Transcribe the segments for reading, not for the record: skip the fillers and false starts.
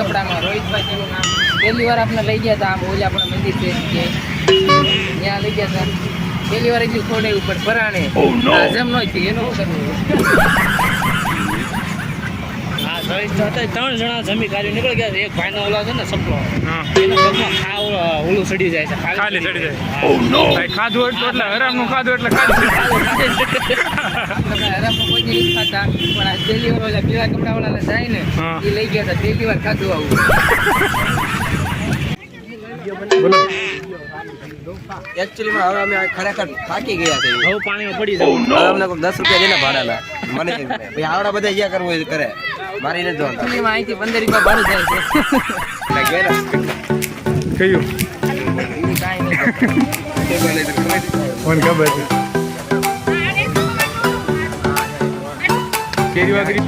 કપડામાં રોહિતભાઈ નું નામ પહેલી વાર આપણે લઈ ગયા હતા. આમ ઓલા આપણા મંદિર છે ત્યાં લઈ ગયા હતા. પહેલી વાર એટલું ખોડે ઉપર ભરાણે હજમ ન થયું એનું શું કરવું? 3 જણા જમી કાઢી નીકળી ગયા. એક ભાઈ નો ઓલા છે ને સપલો એનો પગમાં ઓલું સડી જાય છે, ખાલી સડી જાય. ખાધું એટલે હરામ નું ખાધું એટલે ખાલી હરામ કોઈ નથી ખાતા, પણ આ પહેલી વાર ઓલા પીળા કપડા વાળા જાય ને એ લઈ ગયા હતા. પહેલી વાર ખાધું આવું. એકચ્યુઅલીમાં હવે અમે ખરેખર થાકી ગયા છે. હવે પાણીમાં પડી જાય. અમને કોઈ 10 રૂપિયા દેના ભાડાના મને ભાઈ આવડા બધા જ્યાં કરવું હોય કરે. મારી નથી જોવાનું. એકચ્યુઅલીમાં અહીંથી 15 રૂપિયા ભાડું જાય છે. કયું કાંઈ નહીં મને ખબર છે. કેરી વાગરી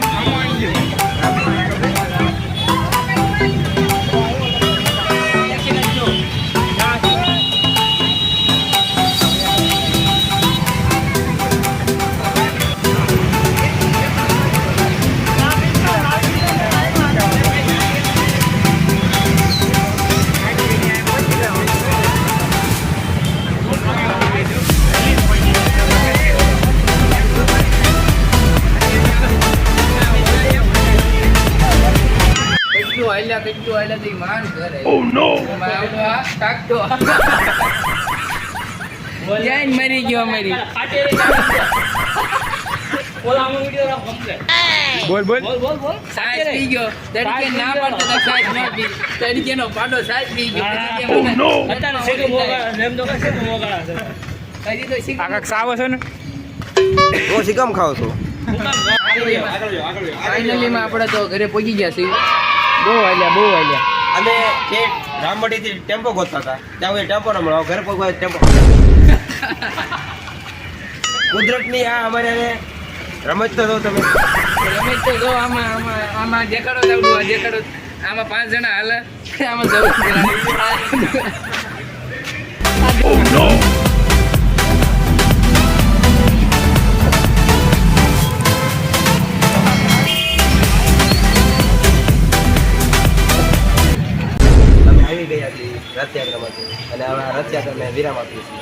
કેટલું આયલા માન કરે. ઓ નો ટાકતો ક્યાં મરી ગયો મરી. બોલ બોલ સાઈઝ પી ગયો. તડકે ના પડતો તો સાઈઝ ન પી. તડકે નો પાડો સાઈઝ પી ગયો. હજી તો શીખ આ સાવ છે ને તો શીકમ ખાવ છો. ફાઇનલી માં આપણે તો ઘરે પહોંચી ગયા છીએ. બહુ હાલ્યા અમે રામબડી થી ટેમ્પો ગોતતા હતા. ત્યાં ટેમ્પો ન મળ્યો. ઘરે પગવા ટેમ્પો. કુદરત ની આ અમારે રમત તો જો તમે રમેશ તો જો આમાં દેખાડો જવું દેખાડો. આમાં 5 જણા હાલે આમાં જવું. આવી ગયા છીએ રથયાત્રામાંથી અને હવે રથયાત્રાને વિરામ આપીએ છીએ.